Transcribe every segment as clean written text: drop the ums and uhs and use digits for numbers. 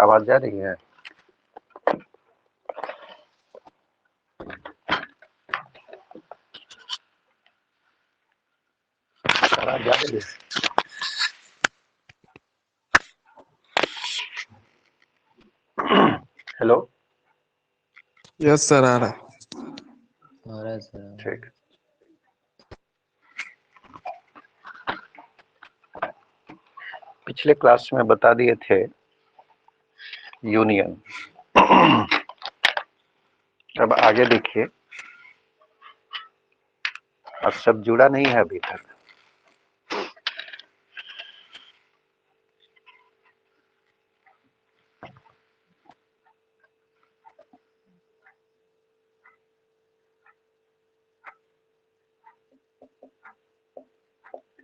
आवाज जा रही है? आवाज जा रही है? हेलो। यस सर, आ रहा है। आ रहा है सर। ठीक। पिछले क्लास में बता दिए थे यूनियन। अब आगे देखिए, अब सब जुड़ा नहीं है अभी तक।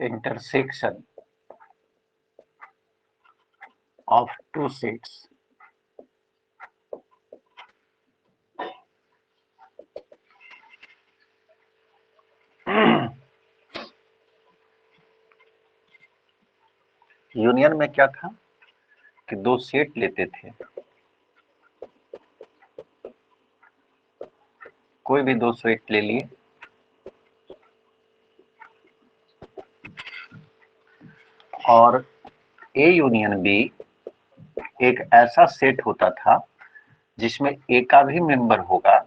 Intersection of two sets union में क्या था कि दो सेट लेते थे, कोई भी दो सेट ले लिए और ए यूनियन बी एक ऐसा सेट होता था जिसमें ए का भी मेंबर होगा,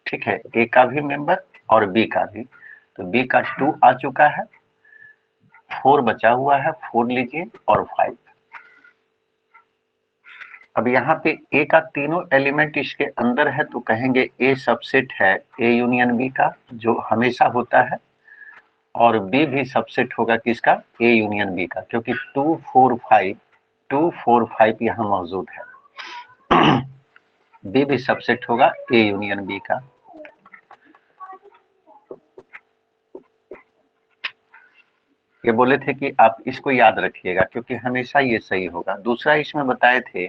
ठीक है, ए का भी मेंबर और बी का भी। तो बी का 2 आ चुका है, 4 बचा हुआ है, 4 लीजिए और 5। अब यहाँ पे ए का तीनों एलिमेंट इसके अंदर है तो कहेंगे ए सबसेट है ए यूनियन बी का, जो हमेशा होता है, और बी भी सबसेट होगा किसका? ए यूनियन बी का, क्योंकि 2 4 5 यहाँ मौजूद है। बी भी सबसेट होगा ए यूनियन बी का। ये बोले थे कि आप इसको याद रखिएगा क्योंकि हमेशा ये सही होगा। दूसरा इसमें बताए थे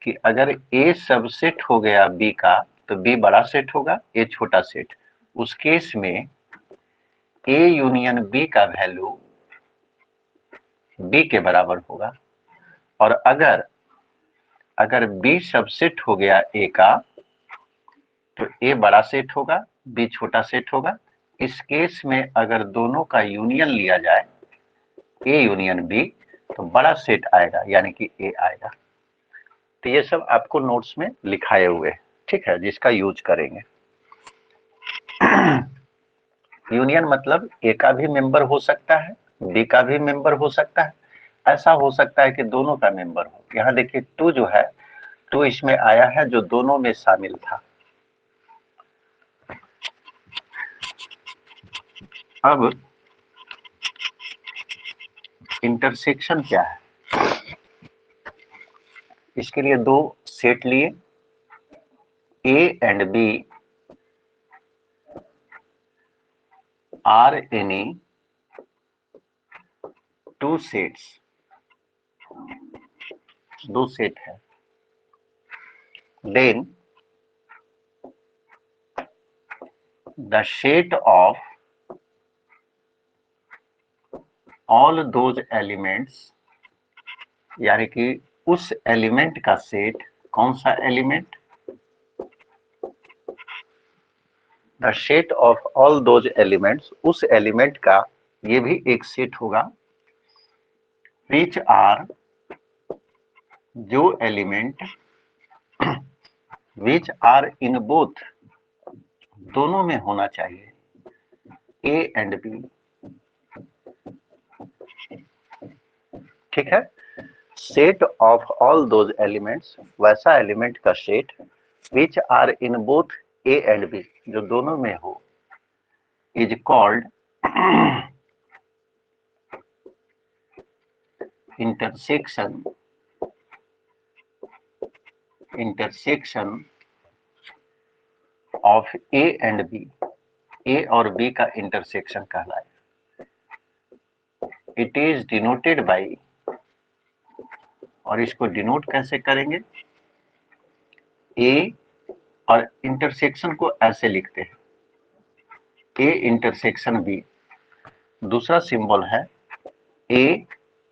कि अगर ए सबसेट हो गया बी का तो बी बड़ा सेट होगा, ए छोटा सेट। उस केस में ए यूनियन बी का वैल्यू बी के बराबर होगा, और अगर बी सबसेट हो गया ए का तो ए बड़ा सेट होगा, बी छोटा सेट होगा। इस केस में अगर दोनों का यूनियन लिया जाए ए यूनियन बी तो बड़ा सेट आएगा, यानी कि ए आएगा। तो ये सब आपको नोट्स में लिखाए हुए, ठीक है, जिसका यूज करेंगे। यूनियन मतलब ए का भी मेंबर हो सकता है, बी का भी मेंबर हो सकता है, ऐसा हो सकता है कि दोनों का मेंबर हो। यहाँ देखिए 2 जो है, 2 इसमें आया है जो दोनों में शामिल था। अब इंटरसेक्शन क्या है? इसके लिए दो सेट लिए, A and B are any two sets, दो सेट है। Then the set of all those elements, यानी कि उस एलिमेंट का सेट, कौन सा element? The set of all those elements, उस एलिमेंट का ये भी एक सेट होगा। विच आर, जो element which are in both, दोनों में होना चाहिए, ए एंड बी, ठीक है। Set of all those elements, वैसा एलिमेंट का set which are in both A and B, जो दोनों में हो, is called intersection of A and B, A और बी का इंटरसेक्शन कहलाए। इट इज डिनोटेड बाई, और इसको डिनोट कैसे करेंगे? ए, और इंटरसेक्शन को ऐसे लिखते हैं, ए इंटरसेक्शन बी, दूसरा सिंबल है ए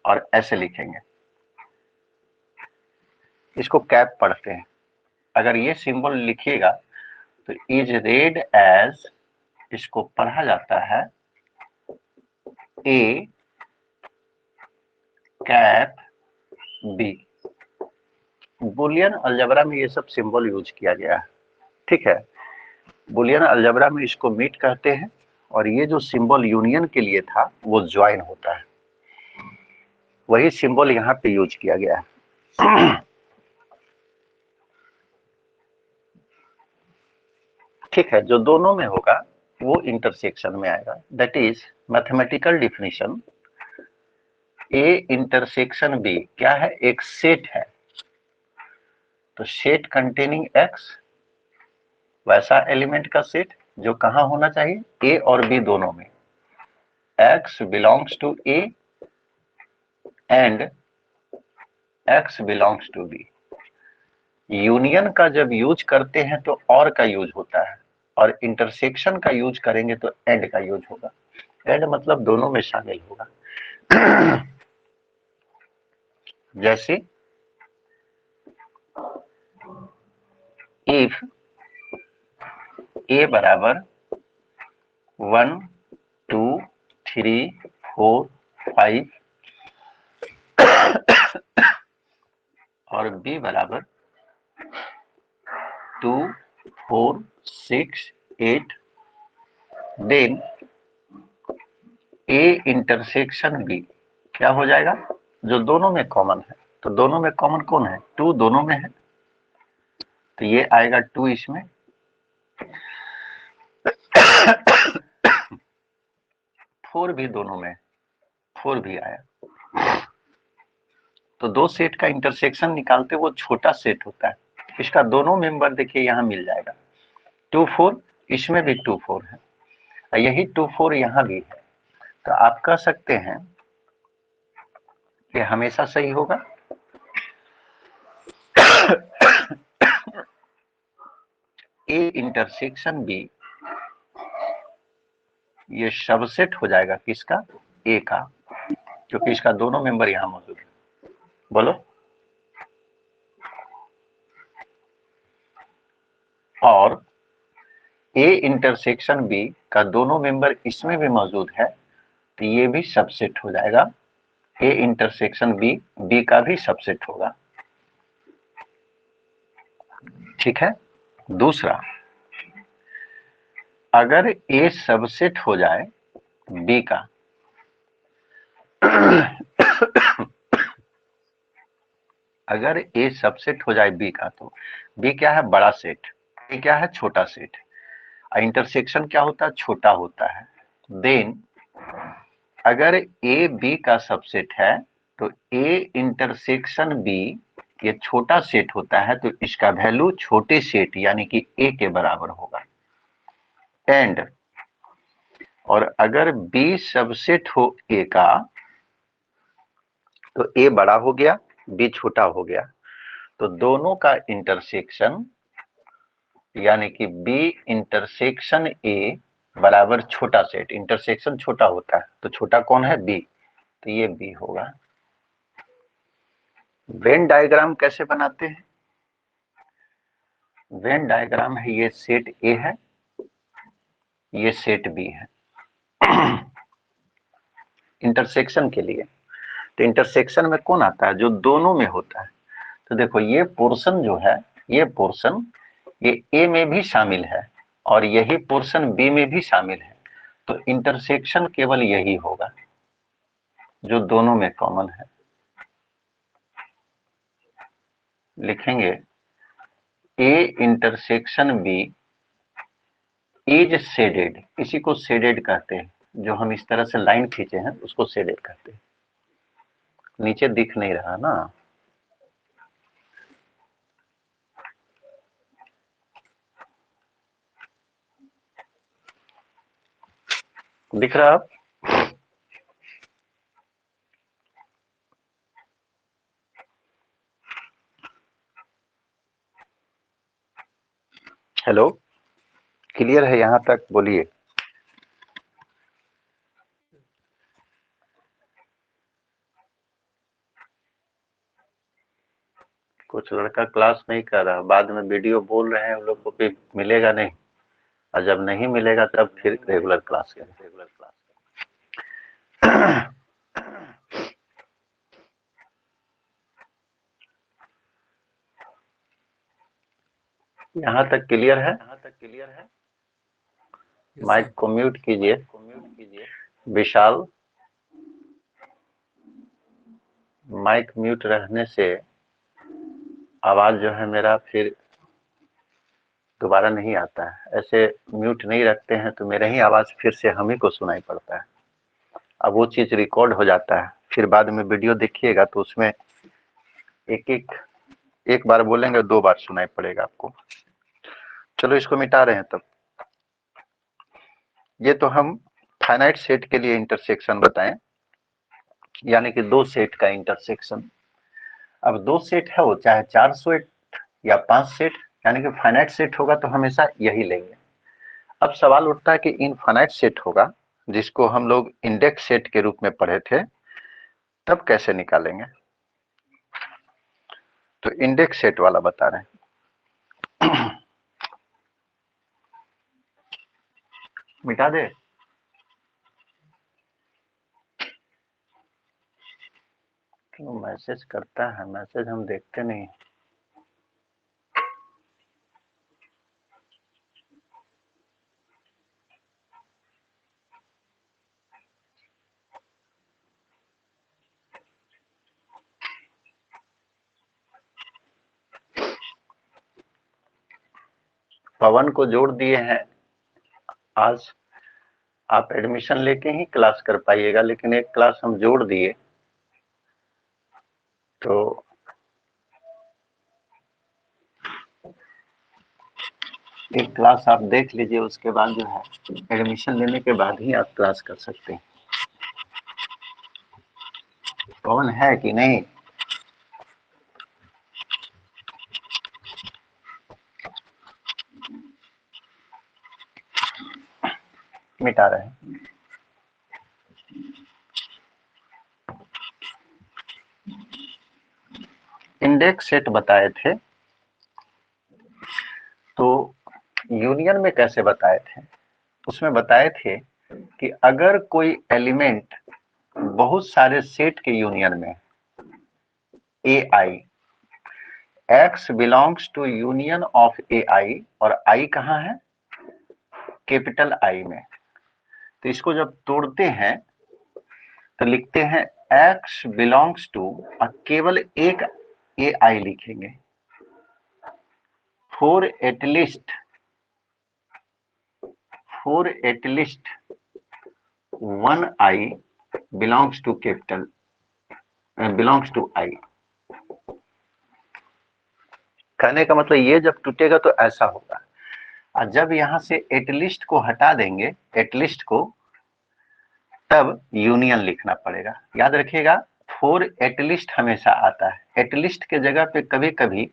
और ऐसे लिखेंगे। इसको कैप पढ़ते हैं। अगर ये सिंबल लिखिएगा तो इज रेड एज, इसको पढ़ा जाता है A cap B. Boolean algebra में ये सब सिंबल यूज किया गया है, ठीक है। बुलियन अलजेब्रा में इसको मीट कहते हैं, और ये जो सिंबल यूनियन के लिए था वो ज्वाइन होता है, वही सिंबल यहाँ पे यूज किया गया है। ठीक है, जो दोनों में होगा वो इंटरसेक्शन में आएगा। That is mathematical definition, A intersection B क्या है, एक सेट है, तो सेट कंटेनिंग एक्स, वैसा एलिमेंट का सेट जो कहाँ होना चाहिए, ए और बी दोनों में। X belongs to A and x belongs to B. Union का जब यूज करते हैं तो और का यूज होता है, और इंटरसेक्शन का यूज करेंगे तो एंड का यूज होगा। एंड मतलब दोनों में शामिल होगा। जैसे इफ ए बराबर 1 2 3 4 5 और बी बराबर 2 4 6 8, देन ए इंटरसेक्शन बी क्या हो जाएगा, जो दोनों में कॉमन है। तो दोनों में कॉमन कौन है, 2 दोनों में है, तो ये आएगा 2 इसमें। 4 भी दोनों में, 4 भी आया। तो दो सेट का इंटरसेक्शन निकालते वो छोटा सेट होता है। इसका दोनों मेंबर देखिए यहाँ मिल जाएगा, 2 4, इसमें भी 2 4 है, और यही 2 4 यहाँ भी है। तो आप कह सकते हैं कि हमेशा सही होगा। ए इंटरसेक्शन बी ये सबसेट हो जाएगा किसका, ए का, क्योंकि इसका दोनों मेंबर यहाँ मौजूद है। बोलो। और ए इंटरसेक्शन बी का दोनों मेंबर इसमें भी मौजूद है, तो ये भी सबसेट हो जाएगा। ए इंटरसेक्शन बी, बी का भी सबसेट होगा, ठीक है। दूसरा, अगर ए सबसेट हो जाए बी का, अगर ए सबसेट हो जाए बी का, तो बी क्या है, बड़ा सेट, ए क्या है, छोटा सेट। इंटरसेक्शन क्या होता है, छोटा होता है। देन अगर ए बी का सबसेट है तो ए इंटरसेक्शन बी ये छोटा सेट होता है, तो इसका वैल्यू छोटे सेट यानी कि ए के बराबर होगा। एंड और अगर बी सबसेट हो ए का, तो ए बड़ा हो गया, बी छोटा हो गया, तो दोनों का इंटरसेक्शन यानी कि बी इंटरसेक्शन ए बराबर छोटा सेट। इंटरसेक्शन छोटा होता है, तो छोटा कौन है, बी, तो ये बी होगा। वेन डायग्राम कैसे बनाते हैं, वेन डायग्राम है, ये सेट ए है, ये सेट बी है। इंटरसेक्शन के लिए, तो इंटरसेक्शन में कौन आता है, जो दोनों में होता है। तो देखो ये पोर्शन जो है, ये पोर्शन ये ए में भी शामिल है, और यही पोर्शन बी में भी शामिल है, तो इंटरसेक्शन केवल यही होगा जो दोनों में कॉमन है। लिखेंगे A intersection B is shaded, इसी को शेडेड कहते हैं, जो हम इस तरह से लाइन खींचे हैं उसको शेडेड कहते हैं। नीचे दिख नहीं रहा ना, दिख रहा अब? हेलो, क्लियर है यहां तक, बोलिए। कुछ कुछ लड़का क्लास नहीं कर रहा, बाद में वीडियो बोल रहे हैं, उन लोग को भी मिलेगा नहीं, और जब नहीं मिलेगा तब फिर रेगुलर क्लास करें। यहाँ तक क्लियर है? Yes, mic sir. को म्यूट कीजिए विशाल। माइक म्यूट रहने से आवाज जो है मेरा फिर दोबारा नहीं आता है। ऐसे म्यूट नहीं रखते हैं तो मेरा ही आवाज फिर से हम ही को सुनाई पड़ता है। अब वो चीज रिकॉर्ड हो जाता है, फिर बाद में वीडियो देखिएगा तो उसमें एक बार बोलेंगे 2 बार सुनाई पड़ेगा आपको। चलो इसको मिटा रहे हैं। तब ये तो हम फाइनाइट सेट के लिए इंटरसेक्शन बताएं, यानी कि 2 सेट का इंटरसेक्शन। अब 2 सेट है, वो चाहे 4 सेट या 5 सेट, यानी कि फाइनाइट सेट होगा तो हमेशा यही लेंगे। अब सवाल उठता है कि इनफाइनाइट सेट होगा, जिसको हम लोग इंडेक्स सेट के रूप में पढ़े थे, तब कैसे निकालेंगे? तो इंडेक्स सेट वाला बता रहे हैं। मिटा दे। क्यों मैसेज करता है? मैसेज हम देखते नहीं। पवन को जोड़ दिए हैं। आज आप एडमिशन लेके ही क्लास कर पाइएगा, लेकिन एक क्लास हम जोड़ दिए तो एक क्लास आप देख लीजिए, उसके बाद जो है एडमिशन लेने के बाद ही आप क्लास कर सकते हैं। पवन है कि नहीं? मिटा रहे हैं। इंडेक्स सेट बताए थे, तो यूनियन में कैसे बताए थे? उसमें बताए थे कि अगर कोई एलिमेंट बहुत सारे सेट के यूनियन में, A i, x belongs to union of A i, और आई कहाँ है? कैपिटल आई में। तो इसको जब तोड़ते हैं तो लिखते हैं एक्स बिलोंग्स टू, और केवल एक ए आई लिखेंगे, for at least 1 i belongs to capital, belongs to i. कहने का मतलब ये जब टूटेगा तो ऐसा होगा, और जब यहां से एटलीस्ट को हटा देंगे, एटलीस्ट को, तब यूनियन लिखना पड़ेगा। याद रखिएगा, फॉर एटलीस्ट हमेशा आता है। एटलीस्ट के जगह पे कभी कभी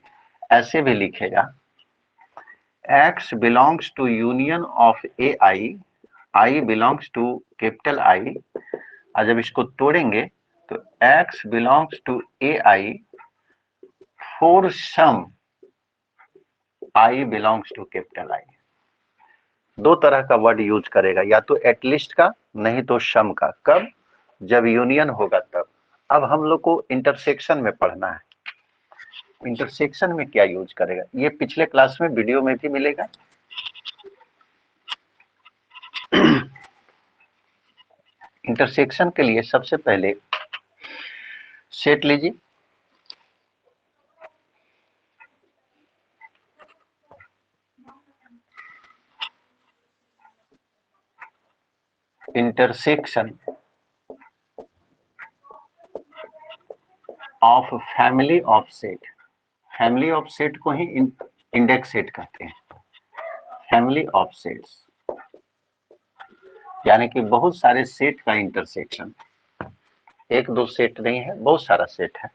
ऐसे भी लिखेगा, x belongs to union of A I, I belongs to capital I, और जब इसको तोड़ेंगे तो x belongs to A I for some I belongs to capital I. 2 तरह का वर्ड यूज करेगा, या तो एटलीस्ट का, नहीं तो सम का। कब? जब यूनियन होगा तब। अब हम लोग को इंटरसेक्शन में पढ़ना है। इंटरसेक्शन में क्या यूज करेगा, ये पिछले क्लास में वीडियो में भी मिलेगा। इंटरसेक्शन के लिए सबसे पहले सेट लीजिए। Intersection of family of set. Family of set को ही इंडेक्स सेट कहते हैं। फैमिली ऑफ सेट्स यानी कि बहुत सारे सेट का इंटरसेक्शन। 1-2 सेट नहीं है, बहुत सारा सेट है।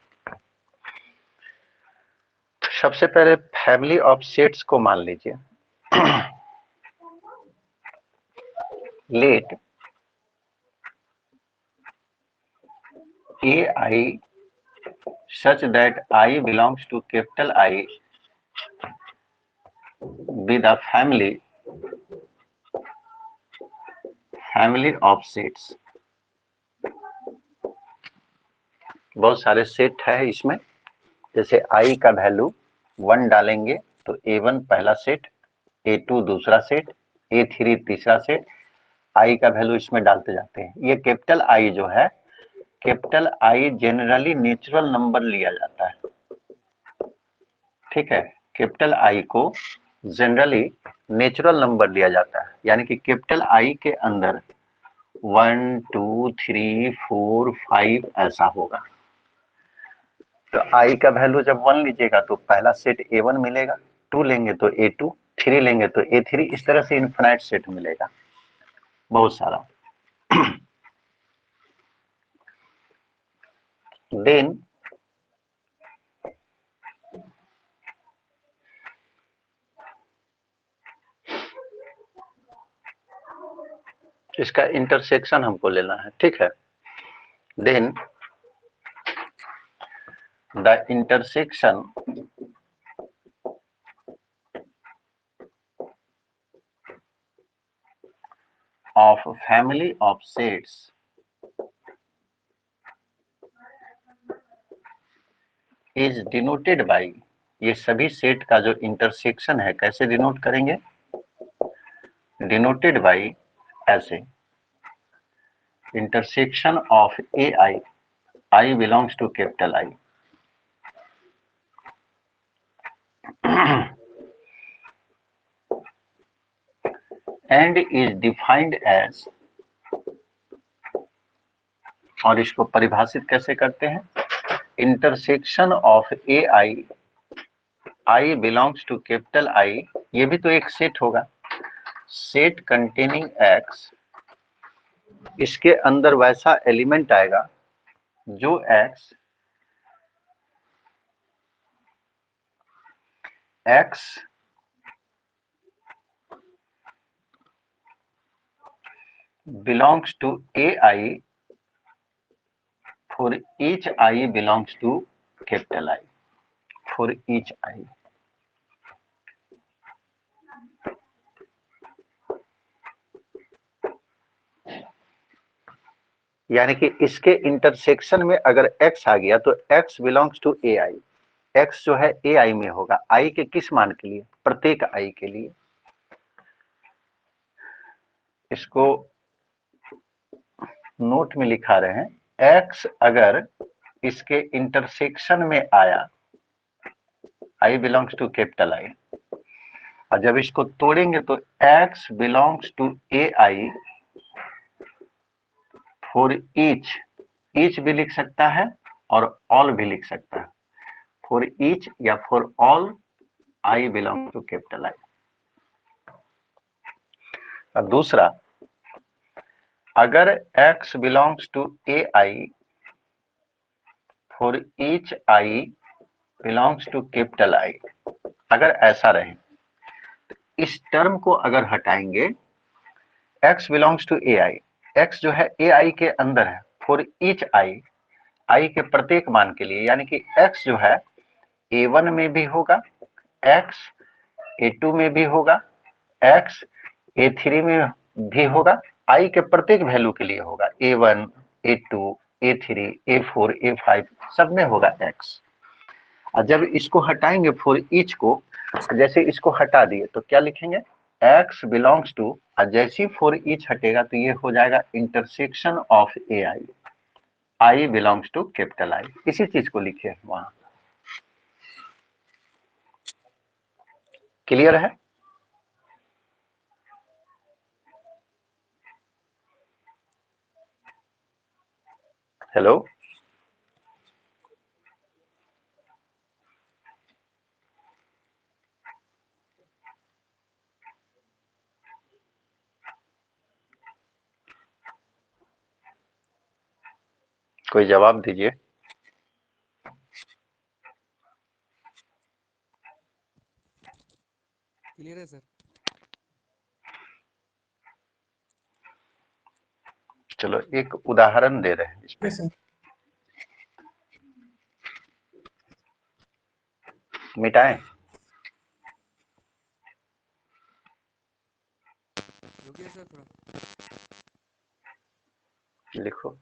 सबसे पहले फैमिली ऑफ सेट्स को मान लीजिए। Let A I such that I belongs to capital I with a family of sets। बहुत सारे सेट है इसमें, जैसे I का वैल्यू 1 डालेंगे तो A1 पहला सेट, A2 दूसरा सेट, A3 तीसरा सेट, I का वैल्यू इसमें डालते जाते हैं। ये कैपिटल I जो है, capital I generally natural number लिया जाता है, ठीक है। कैपिटल I को जनरली नेचुरल नंबर लिया जाता है, यानी कि कैपिटल I के अंदर 1 2 3 4 5 ऐसा होगा। तो I का वैल्यू जब 1 लीजिएगा तो पहला सेट A1 मिलेगा, 2 लेंगे तो A2, 3 लेंगे तो A3, इस तरह से इनफिनाइट सेट मिलेगा बहुत सारा। देन इसका इंटरसेक्शन हमको लेना है, ठीक है। Then the intersection of family of sets is denoted by, ये सभी सेट का जो इंटरसेक्शन है कैसे डिनोट करेंगे, डिनोटेड बाय ऐसे, intersection of A I belongs to capital I, and is defined as, और इसको परिभाषित कैसे करते हैं, intersection of A I belongs to capital I, ये भी तो एक सेट होगा, सेट कंटेनिंग एक्स, इसके अंदर वैसा एलिमेंट आएगा जो x belongs to AI for each I belongs to capital I, for each I। यानी कि इसके इंटरसेक्शन में अगर x आ गया तो x belongs to AI, x जो है AI में होगा, I के किस मान के लिए, प्रत्येक I के लिए। इसको नोट में लिखा रहे हैं, x अगर इसके इंटरसेक्शन में आया, I belongs to capital I, और जब इसको तोड़ेंगे तो x belongs to AI for each भी लिख सकता है और ऑल भी लिख सकता है, फॉर ईच या for all I belong to capital I. और दूसरा, अगर x belongs to A I for each I belongs to capital I, अगर ऐसा रहे तो इस टर्म को अगर हटाएंगे, x belongs to A I, x जो है ए आई के अंदर है, फॉर ईच आई के प्रत्येक मान के लिए, यानी कि x जो है A1 में भी होगा, x A2 में भी होगा, x A3 में भी होगा, I के प्रत्येक वैल्यू के लिए होगा, A1 A2 A3 A4 A5 सब में होगा x। और जब इसको हटाएंगे फॉर ईच को, जैसे इसको हटा दिए तो क्या लिखेंगे, x बिलोंग्स टू, और जैसे ही फॉर ईच हटेगा तो ये हो जाएगा intersection of A I belongs to capital I, इसी चीज को लिखे वहां। क्लियर है? हेलो, कोई जवाब दीजिए। क्लियर है सर। चलो एक उदाहरण दे रहे हैं इस पे। सर मिटाएं? रुकिए सर थोड़ा। लिखो।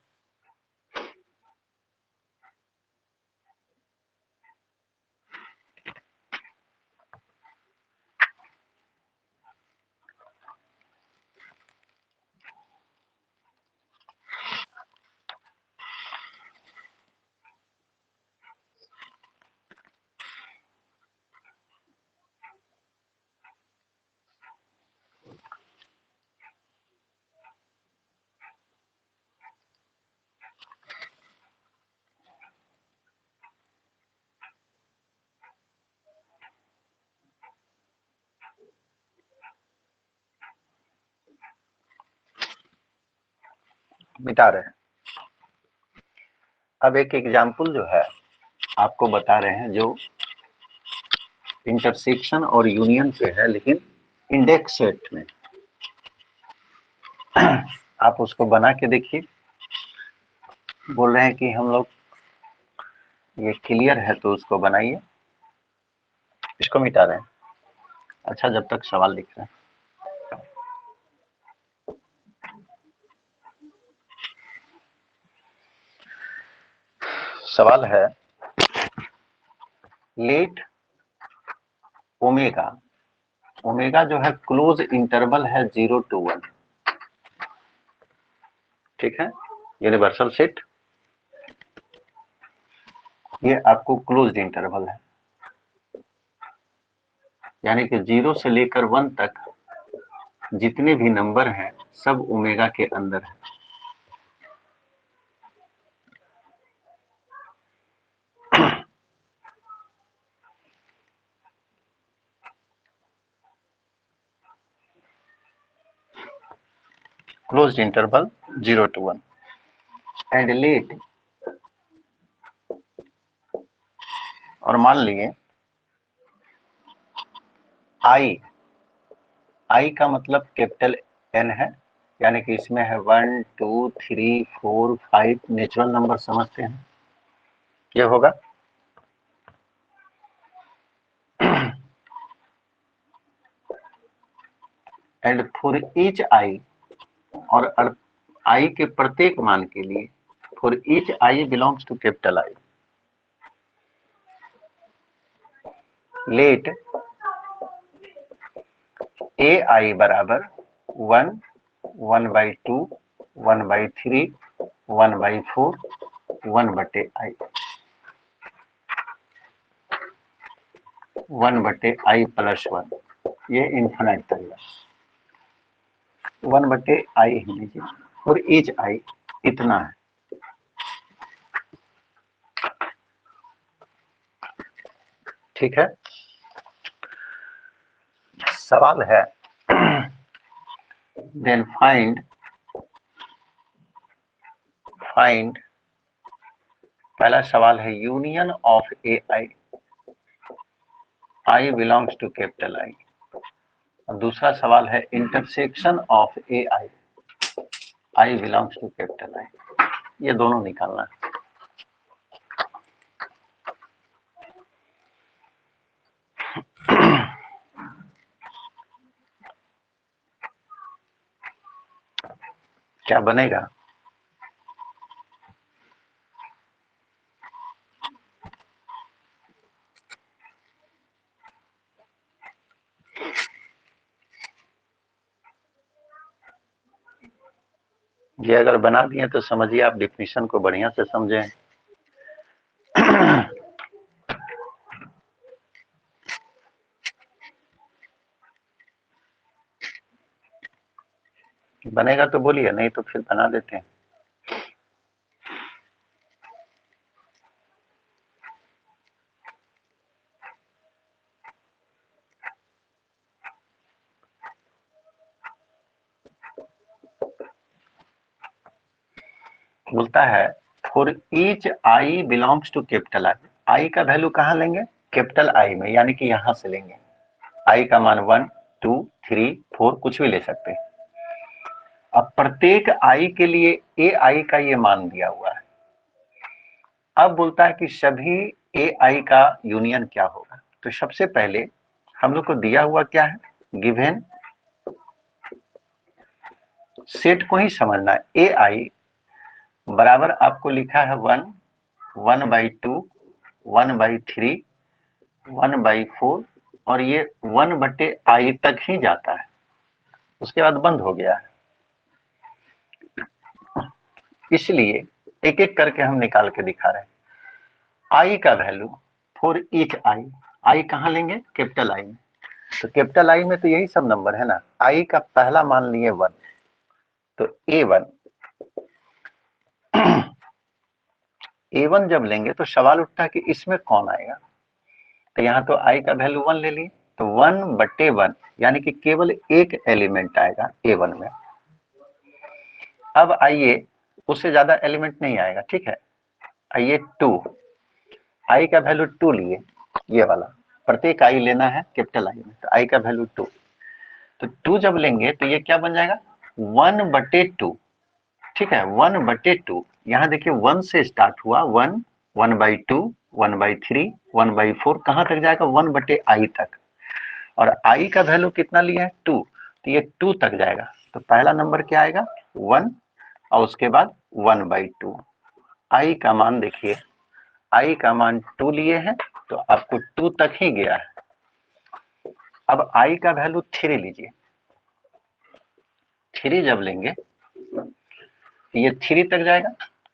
मिटा रहे हैं। अब एक एग्जाम्पल जो है आपको बता रहे हैं, जो इंटरसेक्शन और यूनियन पे है, लेकिन इंडेक्स सेट में। आप उसको बना के देखिए। बोल रहे हैं कि हम लोग ये क्लियर है तो उसको बनाइए। इसको मिटा रहे हैं। अच्छा, जब तक सवाल लिख रहे हैं। सवाल है, लेट ओमेगा, ओमेगा जो है क्लोज इंटरवल है 0 to 1, ठीक है, यूनिवर्सल सेट, ये आपको क्लोज इंटरवल है, यानी कि 0 से लेकर 1 तक जितने भी नंबर हैं सब ओमेगा के अंदर है। Closed interval 0 to 1 and let, और मान लिए आई का मतलब कैपिटल एन है, यानी कि इसमें है 1 2 3 4 5 नेचुरल नंबर समझते हैं, ये होगा। एंड फॉर ईच आई, और आई के प्रत्येक मान के लिए, for each I belongs to capital i, let A i बराबर 1 1/2 1/3 1/4 1/i, 1/i प्लस 1, ये इन्फिनिट तरीका, 1/i ही लीजिए, और ईच आई इतना है। ठीक है, सवाल है देन फाइंड पहला सवाल है union of A I belongs to capital I, और दूसरा सवाल है intersection of A I belongs to capital I, ये दोनों निकालना है। क्या बनेगा? ये अगर बना दिए तो समझिए आप डिफिनीशन को बढ़िया से समझें। बनेगा तो बोलिए, नहीं तो फिर बना देते हैं। बोलता है for each I belongs to capital I का वैल्यू कहाँ लेंगे? कैपिटल आई में, यानी कि यहां से लेंगे। आई का मान 1 2 3 4 कुछ भी ले सकते हैं। अब प्रत्येक आई के लिए ए आई का ये मान दिया हुआ है। अब बोलता है कि सभी ए आई का यूनियन क्या होगा, तो सबसे पहले हम लोग को दिया हुआ क्या है, गिवन सेट को ही समझना है। ए आई बराबर आपको लिखा है 1, 1/2, 1/3, 1/4 और ये 1/i तक ही जाता है, उसके बाद बंद हो गया है। इसलिए एक एक करके हम निकाल के दिखा रहे हैं। आई का वैल्यू फॉर ईच आई कहाँ लेंगे, कैपिटल आई में। तो कैपिटल आई में तो यही सब नंबर है ना। आई का पहला मान लिए 1, तो A1 A1 जब लेंगे तो सवाल उठता है कि इसमें कौन आएगा। तो यहाँ तो आई का वैल्यू 1 ले लिए, तो 1/1 यानी कि केवल एक एलिमेंट आएगा A1 में। अब आइए, उससे ज्यादा एलिमेंट नहीं आएगा, ठीक है। आइए 2, आई का वैल्यू 2 लिए, ये वाला प्रत्येक आई लेना है कैपिटल आई में, तो आई का वैल्यू 2। तो 2 जब लेंगे तो ये क्या बन जाएगा, 1/2, ठीक है। 1/2 यहाँ देखिए 1 से स्टार्ट हुआ, 1, 1/2, 1/3, 1/4 कहाँ तक जाएगा, 1/i तक। और i का वैल्यू कितना लिया है, 2, तो ये 2 तक जाएगा। तो पहला नंबर क्या आएगा, 1 और उसके बाद 1/2। i का मान देखिए, i का मान 2 लिए हैं तो आपको 2 तक ही गया है। अब i का वैल्यू 3 लीजिए, 3 जब लेंगे ये 3 तक जाएगा,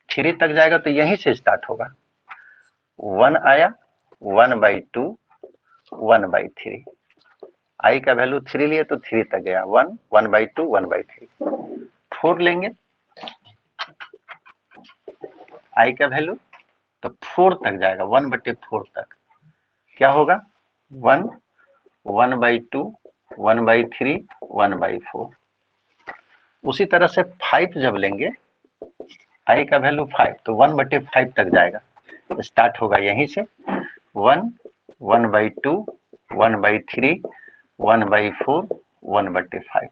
3 तक जाएगा तो यहीं से स्टार्ट होगा। 1 आया, 1/2, 1/3, आई का वैल्यू 3 लिए तो 3 तक गया, 1, 1/2, 1/3। 4 लेंगे आई का वैल्यू, तो 4 तक जाएगा, 1/4 तक। क्या होगा, 1, 1/2, 1/3, 1/4। उसी तरह से 5 जब लेंगे, आई का वैल्यू 5, तो 1/5 तक जाएगा, स्टार्ट होगा यहीं से। 1, 1/2, 1/3, 1/4, 1/5।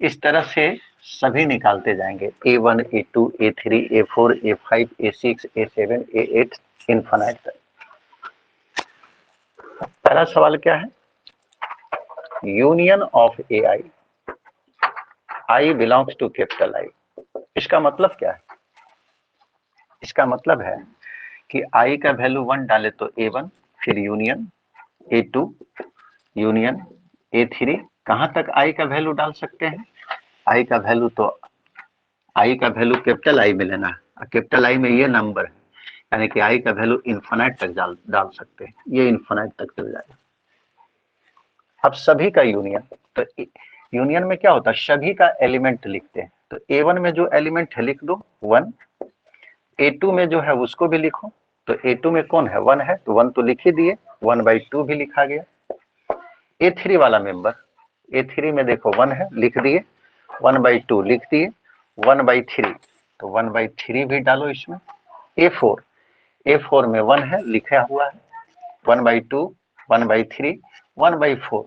इस तरह से सभी निकालते जाएंगे, A1, A2, A3, A4, A5, A6, A7, A8 infinite तक। पहला सवाल क्या है, union of AI, I belongs to capital I. इसका मतलब क्या है, इसका मतलब है कि I का वैल्यू 1 डाले तो A1, फिर यूनियन A2, यूनियन A3, कहां तक I का वैल्यू डाल सकते हैं। I का वैल्यू तो I का वैल्यू कैपिटल आई में लेना है, कैपिटल आई में ये नंबर है, यानी कि I का वैल्यू इन्फिनिट तक डाल सकते हैं, ये इन्फिनिट तक चल जाएगा। अब सभी का यूनियन, तो यूनियन में क्या होता है, सभी का एलिमेंट लिखते हैं। तो A1 में जो एलिमेंट है लिख दो 1, A2 में जो है उसको भी लिखो, तो A2 में कौन है, 1 है, तो 1 तो लिख ही दिए, 1/2 भी लिखा गया। A3 वाला मेंबर, A3 में देखो 1 है, लिख दिए, 1/2 लिख दिए, 1/3, तो 1/3 भी डालो इसमें। A4 में 1 है, लिखा हुआ है, 1/2, 1/3, 1/4।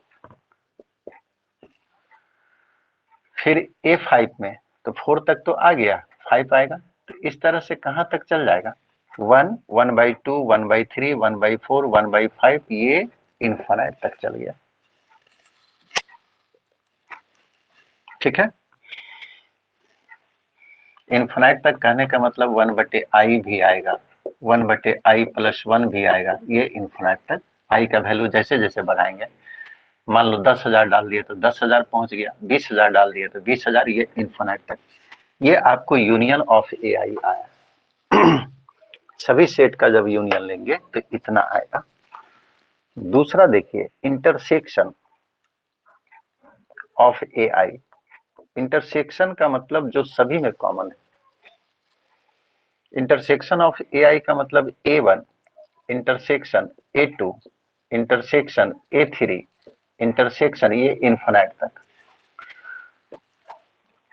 फिर A5 में तो 4 तक तो आ गया, 5 आएगा, तो इस तरह से कहां तक चल जाएगा, 1, 1/2, 1/3, 1/4, 1/5, ये इनफिनिट तक चल गया, ठीक है। इनफिनिट तक कहने का मतलब 1/i भी आएगा, 1/i + 1 भी आएगा, ये इनफिनिट तक। i का वैल्यू जैसे जैसे बढ़ाएंगे, मान लो 10,000 डाल दिए तो 10,000 पहुंच गया, 20,000 डाल दिए तो 20,000, ये इनफिनिट तक। ये आपको यूनियन ऑफ AI आया। सभी सेट का जब यूनियन लेंगे तो इतना आएगा। दूसरा देखिए, इंटरसेक्शन ऑफ AI। इंटरसेक्शन का मतलब जो सभी में कॉमन है। इंटरसेक्शन ऑफ AI का मतलब A1 intersection A2 intersection A3 intersection, ये इनफिनिट तक।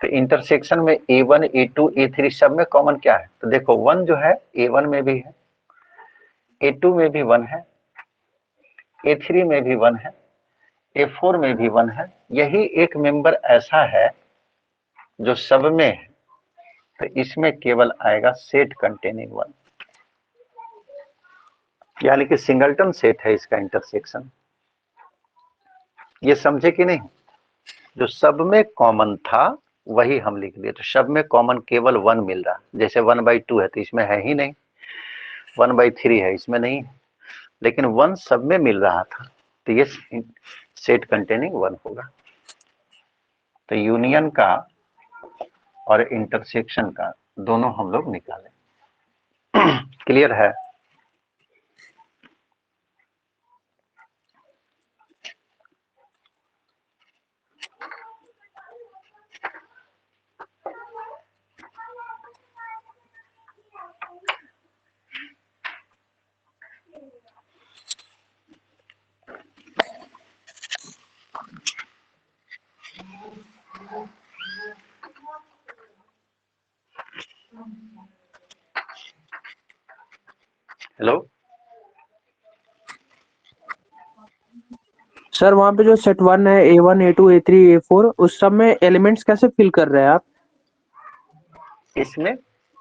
तो इंटरसेक्शन में A1, A2, A3 सब में कॉमन क्या है, तो देखो 1 जो है A1 में भी है, A2 में भी 1 है, A3 में भी 1 है, A4 में भी 1 है। यही एक मेंबर ऐसा है जो सब में है, तो इसमें केवल आएगा सेट कंटेनिंग 1। यानी कि सिंगलटन सेट है इसका इंटरसेक्शन। ये समझे कि नहीं? जो सब में कॉमन था वही हम लिख दिए। तो सब में कॉमन केवल 1 मिल रहा, जैसे 1/2 है तो इसमें है ही नहीं, 1/3 है इसमें नहीं, लेकिन 1 सब में मिल रहा था, तो ये सेट कंटेनिंग 1 होगा। तो यूनियन का और इंटरसेक्शन का दोनों हम लोग निकालें। क्लियर है? हेलो सर वहाँ पे जो सेट 1 है A1 A2 A3 A4 उस सब में एलिमेंट्स कैसे फिल कर रहे हैं आप? इसमें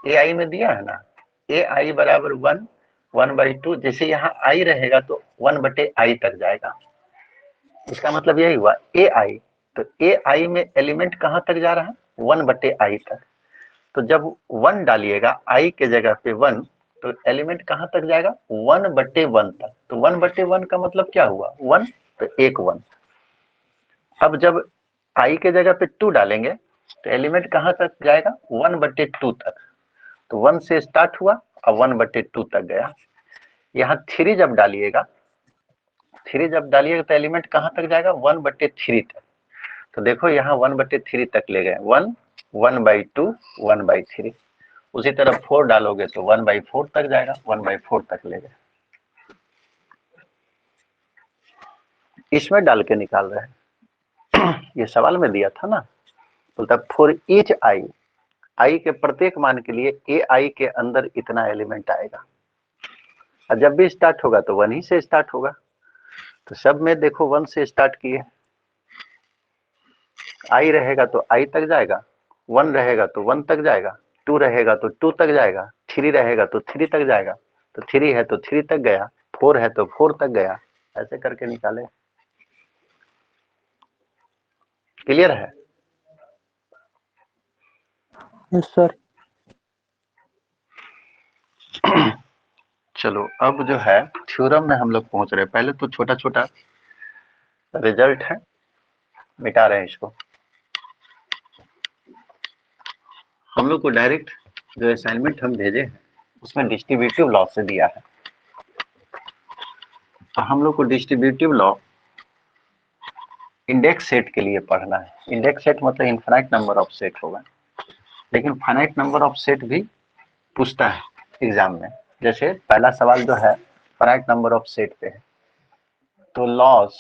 AI में दिया है ना, AI बराबर 1 1/2। जैसे यहाँ I रहेगा तो 1/I तक जाएगा। इसका मतलब यही हुआ AI, तो AI में एलिमेंट कहाँ तक जा रहा है? 1/I तक। तो जब 1 डालिएगा I के जगह पे 1, तो एलिमेंट कहाँ तक जाएगा? 1/1 तक। तो 1/1 का मतलब क्या हुआ? 1, तो एक 1। अब जब I के जगह पे 2 डालेंगे तो एलिमेंट कहाँ तक जाएगा? 1/2 तक। तो 1 से स्टार्ट हुआ और 1/2 तक गया। यहाँ 3 जब डालिएगा, 3 जब डालिएगा तो एलिमेंट कहाँ तक जाएगा? 1/3 तक। तो देखो यहाँ 1/3 तक ले गए, 1 1/2 1/3। उसी तरह 4 डालोगे तो 1/4 तक जाएगा, 1/4 तक ले गए। इसमें डाल के निकाल रहे हैं। ये सवाल में दिया था ना, बोलता फॉर ईच आई के प्रत्येक मान के लिए AI के अंदर इतना एलिमेंट आएगा, और जब भी स्टार्ट होगा तो 1 ही से स्टार्ट होगा। तो सब में देखो 1 से स्टार्ट किए, I रहेगा तो I तक जाएगा, 1 रहेगा तो 1 तक जाएगा, 2 रहेगा तो 2 तक जाएगा, 3 रहेगा तो 3 तक जाएगा, तो 3 है तो 3 तक गया, 4 है तो 4 तक गया। ऐसे करके निकाले। क्लियर है? Yes sir. चलो अब जो है थ्योरम में हम लोग पहुंच रहे हैं। पहले तो छोटा छोटा रिजल्ट है, मिटा रहे हैं इसको। हम लोग को डायरेक्ट जो असाइनमेंट हम भेजे हैं उसमें डिस्ट्रीब्यूटिव लॉ से दिया है। तो हम लोग को डिस्ट्रीब्यूटिव लॉ इंडेक्स सेट के लिए पढ़ना है। इंडेक्स सेट मतलब इनफाइनाइट नंबर ऑफ सेट होगा, लेकिन फाइनाइट नंबर ऑफ सेट भी पूछता है एग्जाम में। जैसे पहला सवाल जो है फाइनाइट नंबर ऑफ सेट पे है, तो laws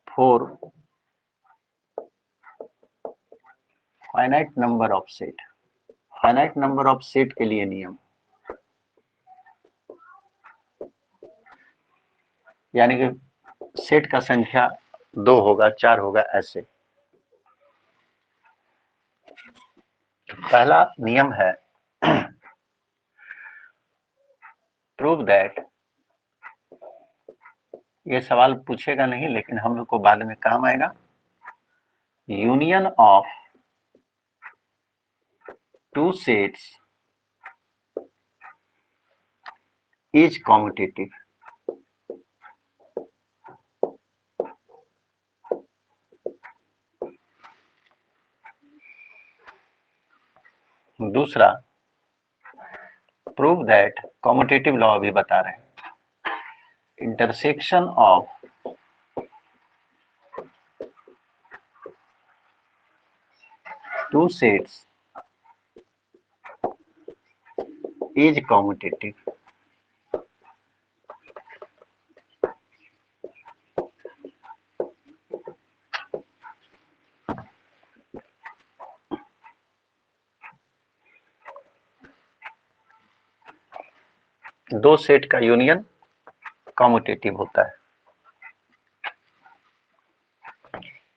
for finite number of set, finite number of set के लिए नियम, यानी कि सेट का संख्या 2 होगा, 4 होगा, ऐसे। पहला नियम है प्रूव दैट, ये सवाल पूछेगा नहीं लेकिन हम लोग को बाद में काम आएगा, union of two sets is commutative. दूसरा प्रूव दैट, कॉम्यूटेटिव लॉ अभी बता रहे हैं, intersection of two sets is commutative. दो सेट का यूनियन कॉम्यूटेटिव होता है।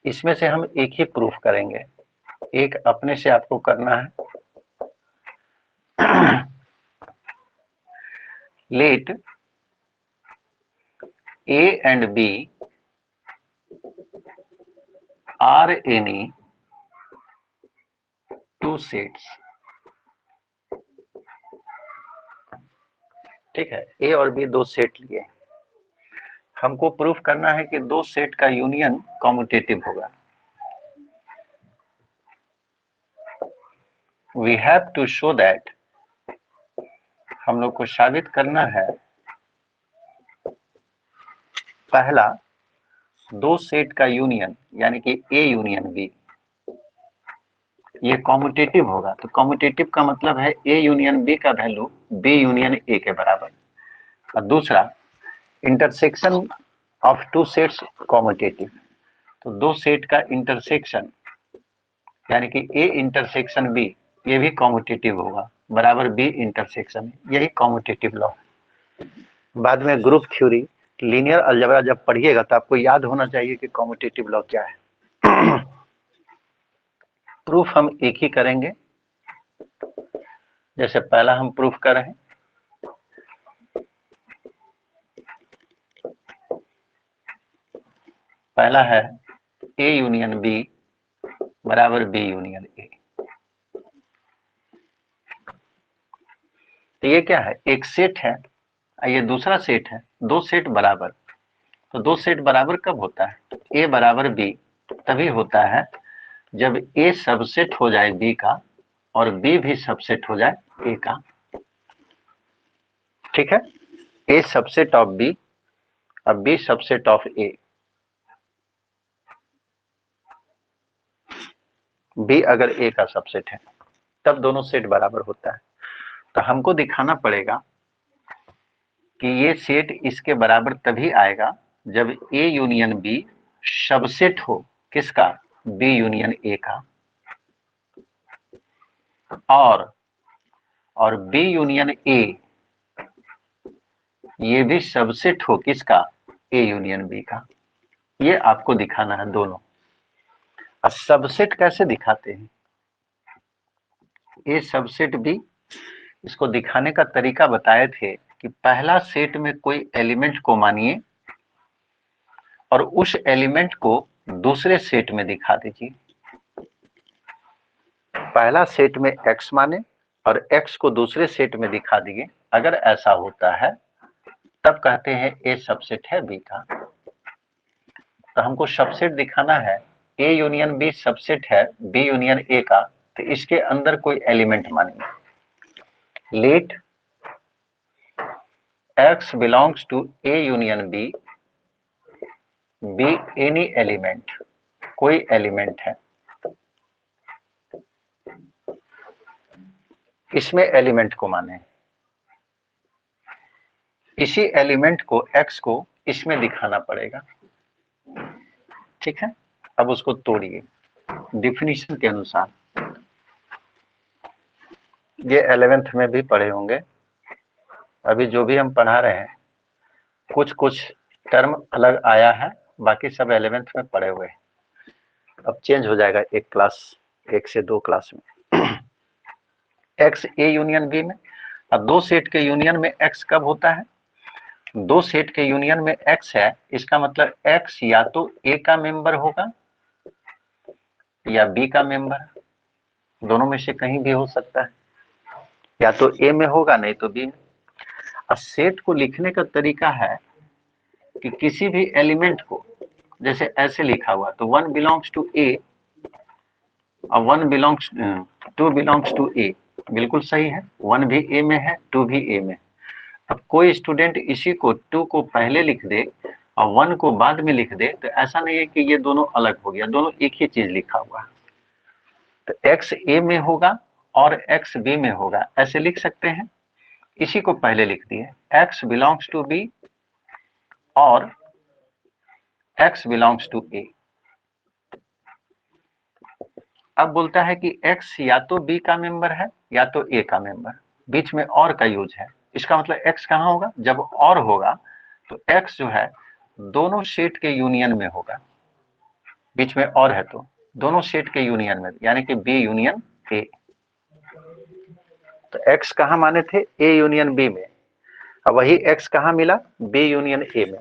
इसमें से हम एक ही प्रूफ करेंगे, एक अपने से आपको करना है late A and B are any two sets। ठीक है, A और B दो सेट लिए, हमको प्रूफ करना है कि दो सेट का यूनियन कॉम्यूटेटिव होगा। We have to show that, हम लोग को साबित करना है पहला दो सेट का यूनियन यानी कि A यूनियन B ये कॉम्यूटेटिव होगा। तो कॉम्यूटेटिव का मतलब है A यूनियन B का वैल्यू B यूनियन A के बराबर। और दूसरा intersection of two sets commutative, तो दो सेट का इंटरसेक्शन यानी कि A इंटरसेक्शन B ये भी कॉम्यूटेटिव होगा बराबर B इंटरसेक्शन, यही कॉम्यूटेटिव लॉ। बाद में ग्रुप थ्योरी लीनियर अलजेब्रा जब पढ़िएगा तो आपको याद होना चाहिए कि कॉम्यूटेटिव लॉ क्या है। प्रूफ हम एक ही करेंगे, जैसे पहला हम प्रूफ कर रहे हैं, पहला है A यूनियन B बराबर B यूनियन A। तो ये क्या है, एक सेट है, ये दूसरा सेट है, दो सेट बराबर। तो दो सेट बराबर कब होता है, A बराबर B तभी होता है जब A सबसेट हो जाए B का और B भी सबसेट हो जाए A का। ठीक है, A सबसेट ऑफ B और B subset of A, B अगर A का सबसेट है तब दोनों सेट बराबर होता है। तो हमको दिखाना पड़ेगा कि ये सेट इसके बराबर तभी आएगा जब A यूनियन B सबसेट हो किसका, B यूनियन A का, और B यूनियन A ये भी सबसेट हो किसका, A यूनियन B का। ये आपको दिखाना है दोनों। अब सबसेट कैसे दिखाते हैं, A सबसेट B, इसको दिखाने का तरीका बताए थे कि पहला सेट में कोई एलिमेंट को मानिए और उस एलिमेंट को दूसरे सेट में दिखा दीजिए। पहला सेट में x माने और x को दूसरे सेट में दिखा दिए, अगर ऐसा होता है तब कहते हैं A सबसेट है B का। तो हमको सबसेट दिखाना है, A यूनियन B सबसेट है B यूनियन A का, तो इसके अंदर कोई एलिमेंट मानेंगे। Let x belongs to A union B be any element, कोई एलिमेंट है, इसमें एलिमेंट को माने, इसी एलिमेंट को x को इसमें दिखाना पड़ेगा। ठीक है, अब उसको तोड़िए डिफिनीशन के अनुसार। ये 11th में भी पढ़े होंगे, अभी जो भी हम पढ़ा रहे हैं कुछ कुछ टर्म अलग आया है, बाकी सब 11th में पढ़े हुए हैं। अब चेंज हो जाएगा एक क्लास, 1 से 2 क्लास में। x A यूनियन B में, अब दो सेट के यूनियन में x कब होता है, दो सेट के यूनियन में x है, इसका मतलब x या तो A का मेंबर होगा या B का मेंबर, दोनों में से कहीं भी हो सकता है, या तो A में होगा नहीं तो B में। अब सेट को लिखने का तरीका है कि किसी भी एलिमेंट को जैसे ऐसे लिखा हुआ, तो 1 बिलोंग्स टू A और 1 बिलोंग्स 2 बिलोंग्स टू A, बिल्कुल सही है, 1 भी A में है 2 भी A में। अब कोई स्टूडेंट इसी को 2 को पहले लिख दे और 1 को बाद में लिख दे, तो ऐसा नहीं है कि ये दोनों अलग हो गया, दोनों एक ही चीज लिखा हुआ। तो x A में होगा और x B में होगा, ऐसे लिख सकते हैं। इसी को पहले लिख दिए, x बिलोंग्स टू B और x बिलोंग्स टू A। अब बोलता है कि x या तो B का मेंबर है या तो A का मेंबर, बीच में और का यूज है। इसका मतलब x कहाँ होगा, जब और होगा तो x जो है दोनों सेट के यूनियन में होगा, बीच में और है तो दोनों सेट के यूनियन में, यानी कि B यूनियन A। तो x कहाँ माने थे, A यूनियन B में, अब वही x कहाँ मिला, B यूनियन A में,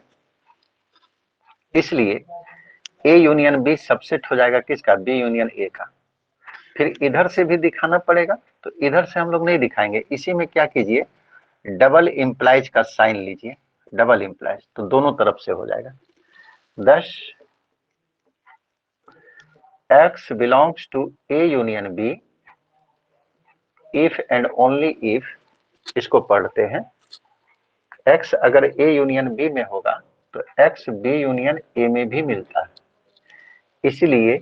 इसलिए A यूनियन B सबसेट हो जाएगा किसका, B यूनियन A का। फिर इधर से भी दिखाना पड़ेगा, तो इधर से हम लोग नहीं दिखाएंगे, इसी में क्या कीजिए, डबल इंप्लाइज का साइन लीजिए, डबल इंप्लाइज, तो दोनों तरफ से हो जाएगा। thus x belongs to A union B if and only if, इसको पढ़ते हैं, x अगर A यूनियन B में होगा तो x B यूनियन A में भी मिलता है, इसलिए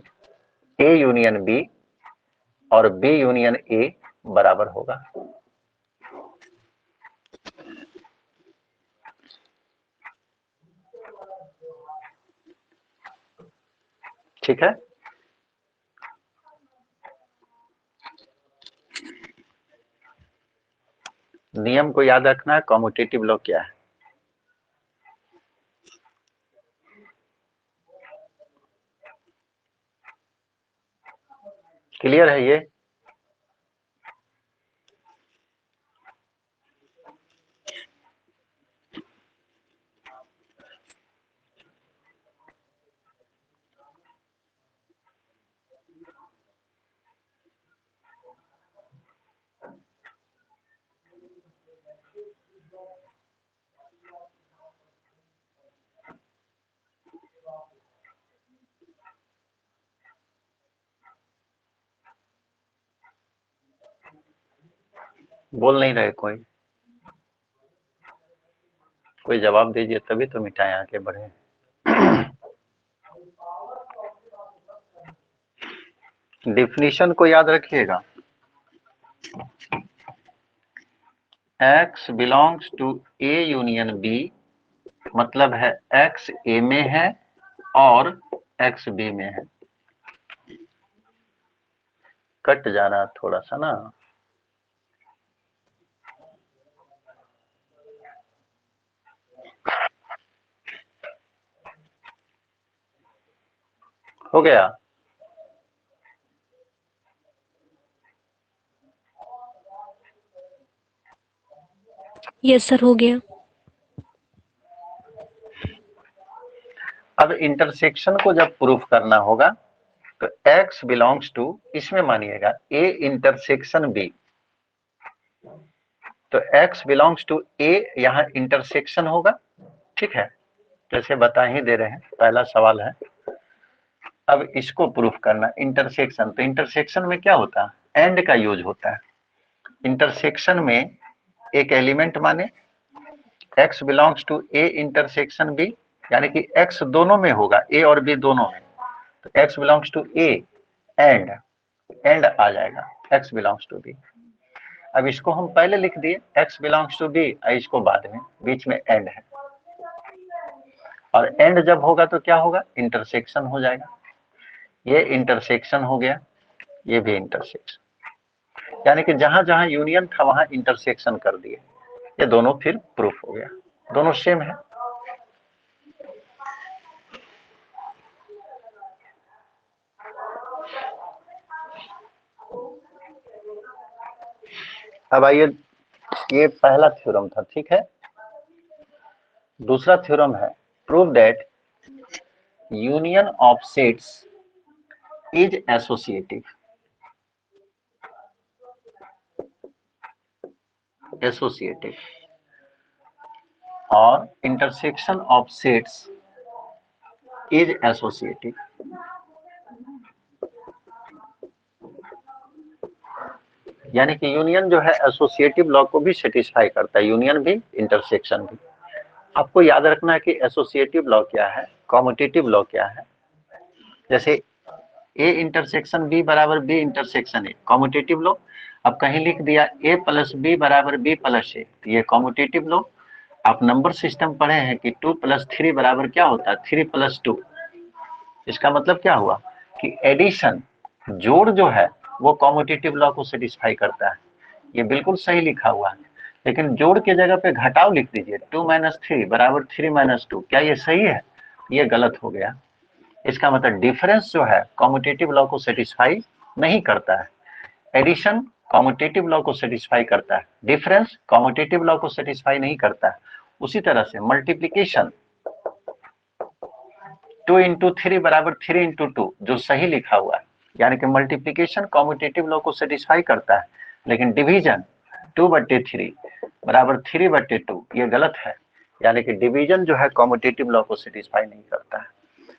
A यूनियन B और B यूनियन A बराबर होगा। ठीक है, नियम को याद रखना है, कम्यूटेटिव लॉ क्या है। क्लियर है ये? बोल नहीं रहे कोई जवाब दीजिए, तभी तो मिठाई आगे बढ़े। डिफिनीशन को याद रखिएगा, x belongs to A union B, मतलब है x A में है और x B में है। कट जा रहा थोड़ा सा ना, हो गया। यस सर, हो गया। अब इंटरसेक्शन को जब प्रूफ करना होगा तो x बिलोंग्स टू, इसमें मानिएगा A इंटरसेक्शन B, तो x बिलोंग्स टू A यहाँ इंटरसेक्शन होगा। ठीक है, जैसे बता ही दे रहे हैं, पहला सवाल है। अब इसको प्रूफ करना इंटरसेक्शन, तो इंटरसेक्शन में क्या होता है, एंड का यूज होता है। इंटरसेक्शन में एक एलिमेंट माने x belongs to A intersection B, यानी कि x दोनों में होगा, A और B दोनों में, तो x belongs to A and आ जाएगा x बिलोंग्स टू B। अब इसको हम पहले लिख दिए x बिलोंग्स टू B, इसको बाद में, बीच में एंड है, और एंड जब होगा तो क्या होगा, इंटरसेक्शन हो जाएगा। ये इंटरसेक्शन हो गया, ये भी इंटरसेक्शन, यानी कि जहां जहां यूनियन था वहां इंटरसेक्शन कर दिए, ये दोनों फिर प्रूफ हो गया, दोनों सेम है। अब आइए, ये पहला थ्योरम था, ठीक है। दूसरा थ्योरम है, prove that union of sets is associative. Associative और intersection of sets is associative. यानी कि यूनियन जो है एसोसिएटिव लॉ को भी सेटिस्फाई करता है, यूनियन भी इंटरसेक्शन भी। आपको याद रखना है कि एसोसिएटिव लॉ क्या है, कम्यूटेटिव लॉ क्या है। जैसे A इंटरसेक्शन B बराबर B intersection A, commutative law. अब कहीं लिख दिया A प्लस B बराबर B प्लस A, तो ये कम्यूटेटिव लॉ। आप नंबर सिस्टम पढ़े हैं कि 2 प्लस 3 बराबर क्या होता है, 3 प्लस 2। इसका मतलब क्या हुआ कि एडिशन, जोड़ जो है वो कम्यूटेटिव लॉ को सेटिस्फाई करता है। ये बिल्कुल सही लिखा हुआ है, लेकिन जोड़ के जगह पे घटाव लिख दीजिए, 2 माइनस 3 बराबर 3 माइनस 2, क्या ये सही है? ये गलत हो गया। इसका मतलब डिफरेंस जो है कम्यूटेटिव लॉ को सेटिस्फाई नहीं करता है। एडिशन कॉम्यूटेटिव लॉ को सेटिस्फाई करता है, डिफरेंस कॉम्यूटेटिव लॉ को सेटिस्फाई नहीं करता है। उसी तरह से मल्टीप्लीकेशन 2 इंटू 3 बराबर 3 इंटू 2 जो सही लिखा हुआ है, यानी कि मल्टीप्लीकेशन कॉम्यूटेटिव लॉ को सेटिस्फाई करता है, लेकिन डिवीजन 2/3 बराबर 3/2 ये गलत है, यानी कि डिवीजन जो है कॉम्यूटेटिव लॉ को सेटिस्फाई नहीं करता है।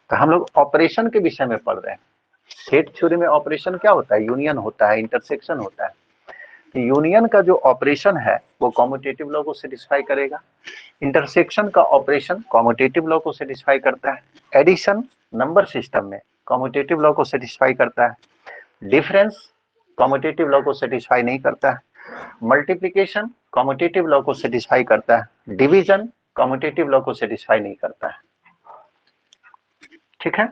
तो हम लोग ऑपरेशन के विषय में पढ़ रहे हैं। सेट थ्योरी में ऑपरेशन क्या होता है? यूनियन होता है, इंटरसेक्शन होता है। तो यूनियन का जो ऑपरेशन है वो कॉम्यूटेटिव लॉ को सेटिस्फाई करेगा, इंटरसेक्शन का ऑपरेशन कॉम्यूटेटिव लॉ को सेटिस्फाई करता है, एडिशन नंबर सिस्टम में कॉम्यूटेटिव लॉ को सेटिस्फाई करता है, डिफरेंस कॉम्यूटेटिव लॉ को सेटिस्फाई नहीं करता है, मल्टीप्लिकेशन कॉम्यूटेटिव लॉ को सेटिस्फाई करता है, डिवीजन कॉम्यूटेटिव लॉ को सेटिस्फाई नहीं करता है। ठीक है,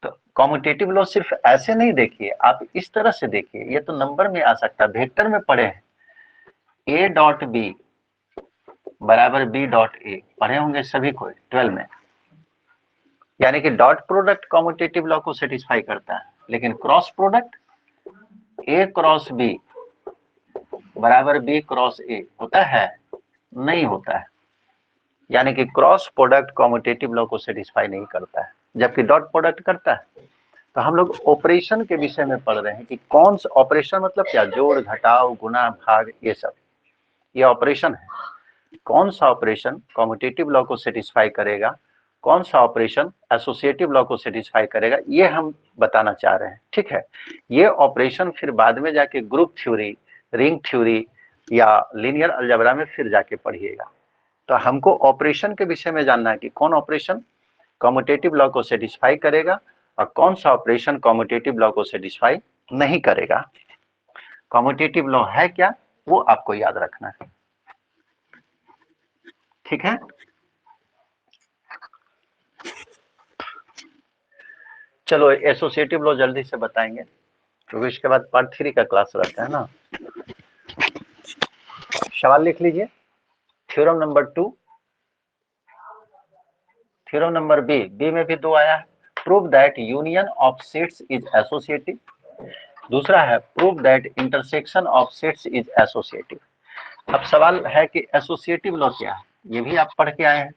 तो कॉम्यूटेटिव लॉ सिर्फ ऐसे नहीं देखिए, आप इस तरह से देखिए, ये तो नंबर में आ सकता है, वेक्टर में पढ़े हैं, ए डॉट बी बराबर बी डॉट ए पढ़े होंगे सभी को 12 में, यानी कि डॉट प्रोडक्ट कॉम्यूटेटिव लॉ को सेटिस्फाई करता है, लेकिन cross product A cross B बराबर बी क्रॉस ए होता है? नहीं होता है, यानी कि क्रॉस प्रोडक्ट कॉम्यूटेटिव लॉ को सेटिस्फाई नहीं करता है, जबकि डॉट प्रोडक्ट करता है। तो हम लोग ऑपरेशन के विषय में पढ़ रहे हैं कि कौन सा ऑपरेशन, मतलब क्या, जोड़ घटाव गुना भाग, ये सब ये ऑपरेशन है। कौन सा ऑपरेशन कॉम्यूटेटिव लॉ को सेटिस्फाई करेगा, कौन सा ऑपरेशन एसोसिएटिव लॉ को सेटिस्फाई करेगा, ये हम बताना चाह रहे हैं। ठीक है, ये ऑपरेशन फिर बाद में जाके ग्रुप थ्योरी, रिंग थ्योरी या लीनियर अलजेब्रा में फिर जाके पढ़िएगा। तो हमको ऑपरेशन के विषय में जानना है कि कौन ऑपरेशन कॉम्यूटेटिव लॉ को सेटिस्फाई करेगा और कौन सा ऑपरेशन कॉम्यूटेटिव लॉ को सेटिस्फाई नहीं करेगा। कॉम्यूटेटिव लॉ है क्या, वो आपको याद रखना है। ठीक है, चलो एसोसिएटिव लॉ जल्दी से बताएंगे, क्योंकि इसके बाद पार्ट 3 का क्लास रहता है ना। सवाल लिख लीजिए, theorem number 2, theorem number B में भी 2 आया है, prove that union of sets is associative, दूसरा है prove that intersection of sets is associative. अब सवाल है कि एसोसिएटिव लॉ क्या है, ये भी आप पढ़ के आए हैं।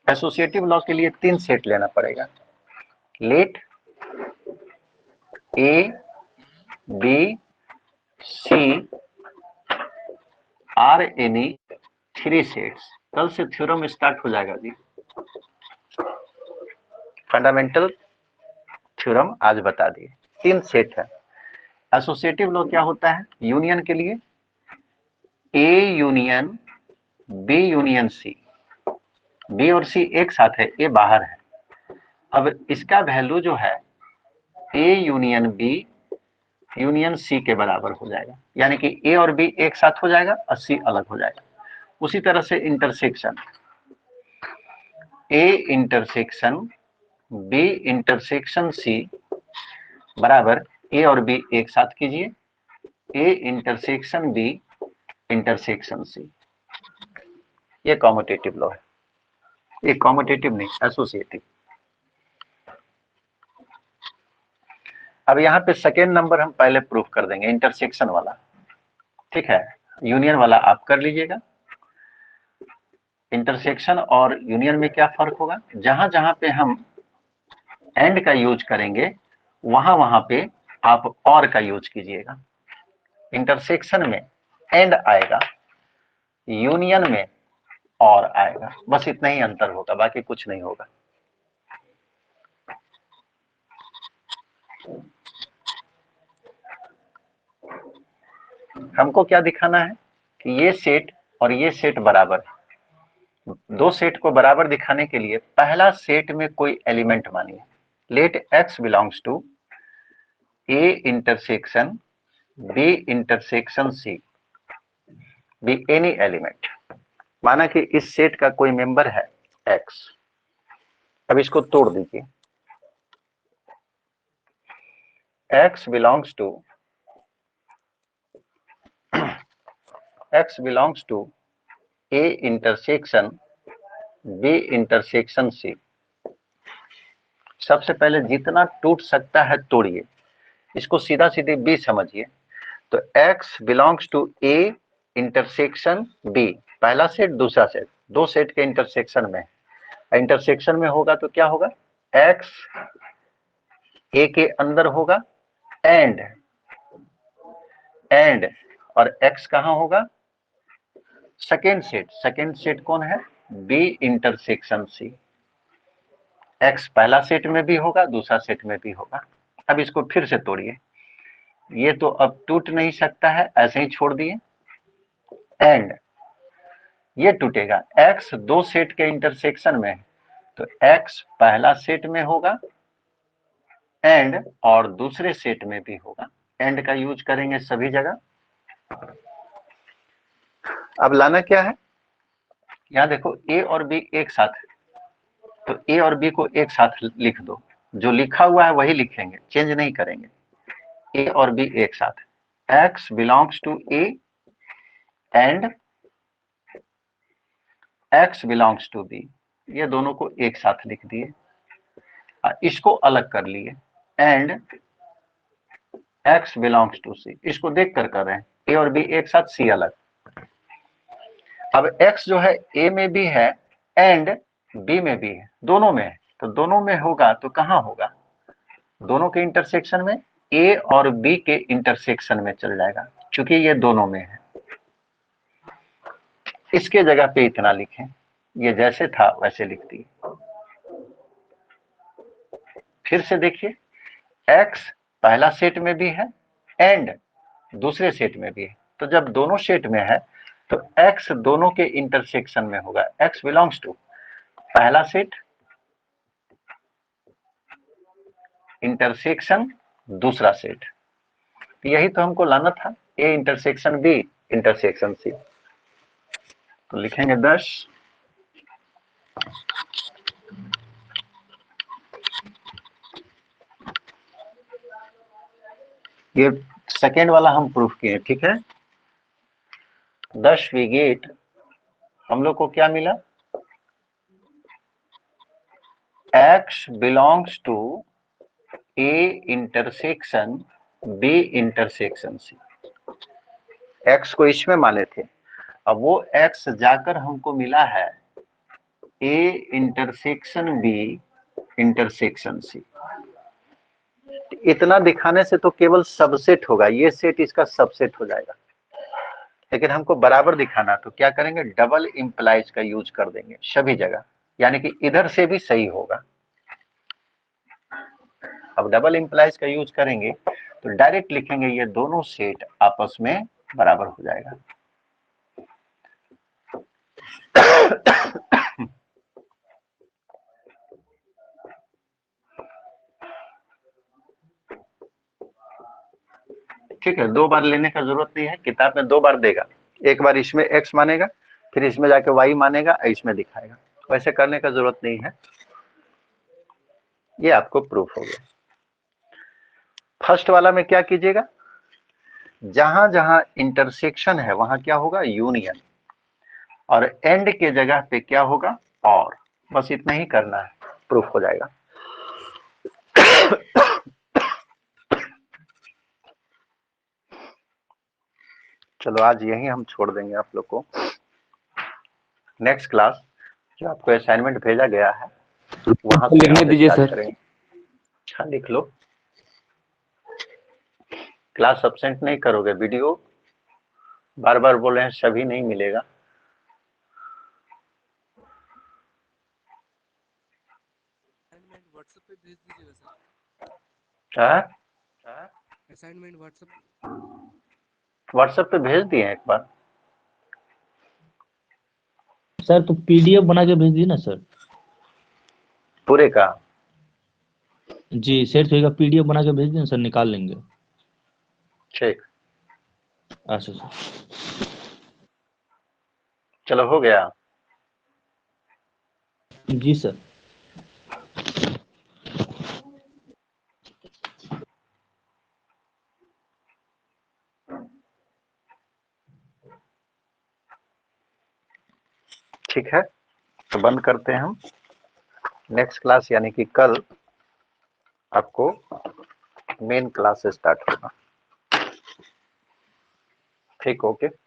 एसोसिएटिव लॉ के लिए 3 सेट लेना पड़ेगा, let A B C are any 3 sets. कल से थ्योरम स्टार्ट हो जाएगा जी, फंडामेंटल थ्योरम आज बता दिए। 3 सेट है। एसोसिएटिव लॉ क्या होता है? यूनियन के लिए A union B union C, B और सी एक साथ है, ए बाहर है। अब इसका वैल्यू जो है A union B union C के बराबर हो जाएगा, यानी कि ए और बी एक साथ हो जाएगा और सी अलग हो जाएगा। उसी तरह से intersection A intersection B intersection C बराबर ए और बी एक साथ कीजिए, A intersection B intersection C. ये कॉम्यूटेटिव लॉ है, ये कॉम्यूटेटिव नहीं, एसोसिएटिव। अब यहाँ पे सेकेंड नंबर हम पहले प्रूफ कर देंगे, इंटरसेक्शन वाला। ठीक है, यूनियन वाला आप कर लीजिएगा। इंटरसेक्शन और यूनियन में क्या फर्क होगा? जहां जहां पे हम एंड का यूज करेंगे वहां वहां पे आप और का यूज कीजिएगा। इंटरसेक्शन में एंड आएगा, यूनियन में और आएगा, बस इतना ही अंतर होगा, बाकी कुछ नहीं होगा। हमको क्या दिखाना है कि ये सेट और ये सेट बराबर है। 2 सेट को बराबर दिखाने के लिए पहला सेट में कोई एलिमेंट मानिए, let x belongs to A intersection B intersection C be any element. माना कि इस सेट का कोई मेंबर है x। अब इसको तोड़ दीजिए, x belongs to A intersection B intersection C। सबसे पहले जितना टूट सकता है तोड़िए, इसको सीधा सीधी बी समझिए। तो x belongs to A intersection B, पहला सेट दूसरा सेट, दो सेट के इंटरसेक्शन में, इंटरसेक्शन में होगा तो क्या होगा, x ए के अंदर होगा एंड और x कहां होगा, सेकेंड सेट कौन है, बी इंटरसेक्शन सी। x पहला सेट में भी होगा दूसरा सेट में भी होगा। अब इसको फिर से तोड़िए, ये तो अब टूट नहीं सकता है, ऐसे ही छोड़ दिए, एंड ये टूटेगा, x दो सेट के इंटरसेक्शन में है तो x पहला सेट में होगा एंड और दूसरे सेट में भी होगा, एंड का यूज करेंगे सभी जगह। अब लाना क्या है, यहां देखो a और b एक साथ है, तो a और b को एक साथ लिख दो, जो लिखा हुआ है वही लिखेंगे, चेंज नहीं करेंगे। a और b एक साथ, x belongs to a and x belongs to b, ये दोनों को एक साथ लिख दिए, इसको अलग कर लिए, and x belongs to c, इसको देख कर रहे हैं, a और b एक साथ c अलग। अब x जो है a में भी है एंड b में भी है, दोनों में है, तो दोनों में होगा तो कहां होगा, दोनों के इंटरसेक्शन में, a और b के इंटरसेक्शन में चल जाएगा, क्योंकि ये दोनों में है। इसके जगह पे इतना लिखें, ये जैसे था वैसे लिख दिए। फिर से देखिए, x पहला सेट में भी है एंड दूसरे सेट में भी है, तो जब दोनों सेट में है तो x दोनों के इंटरसेक्शन में होगा, x बिलोंग्स टू पहला सेट इंटरसेक्शन दूसरा सेट, यही तो हमको लाना था, a intersection b intersection c। तो लिखेंगे 10, ये सेकेंड वाला हम प्रूफ किए, ठीक है। 10 वी गेट, हम लोग को क्या मिला, x belongs to a intersection b intersection c, x को इसमें माने थे, अब वो x जाकर हमको मिला है a intersection b intersection c। इतना दिखाने से तो केवल सबसेट होगा, ये सेट इसका सबसेट हो जाएगा, लेकिन हमको बराबर दिखाना तो क्या करेंगे, डबल इंप्लाइज का यूज कर देंगे सभी जगह, यानी कि इधर से भी सही होगा। अब डबल इंप्लाइज का यूज करेंगे तो डायरेक्ट लिखेंगे ये दोनों सेट आपस में बराबर हो जाएगा। ठीक है, दो बार लेने का जरूरत नहीं है, किताब में दो बार देगा, एक बार इसमें x मानेगा, फिर इसमें जाके y मानेगा, इसमें दिखाएगा, वैसे करने का जरूरत नहीं है, ये आपको प्रूफ हो गया। फर्स्ट वाला में क्या कीजिएगा, जहां जहां इंटरसेक्शन है वहां क्या होगा, यूनियन, और एंड के जगह पे क्या होगा, और, बस इतना ही करना है, प्रूफ हो जाएगा। चलो आज यही हम छोड़ देंगे आप लोग को, नेक्स्ट क्लास जो आपको असाइनमेंट भेजा गया है वहां से लिखने हम दीजिए स्टार्ट सर। करेंगे। अच्छा लिख लो, क्लास एब्सेंट नहीं करोगे, वीडियो बार बार बोल रहे हैं सभी नहीं मिलेगा। असाइनमेंट व्हाट्सएप पे भेज दीजिएगा सर। असाइनमेंट व्हाट्सएप पे भेज दिए एक बार, सर तो पीडीएफ बना के भेज दिए ना सर। पूरे का, जी सेट होएगा, पीडीएफ बना के भेज दें सर, निकाल लेंगे। ठीक, अच्छा सर। चलो हो गया। जी सर। ठीक है, तो बंद करते हैं हम, नेक्स्ट क्लास यानी कि कल आपको मेन क्लास स्टार्ट होगा। ठीक, ओके।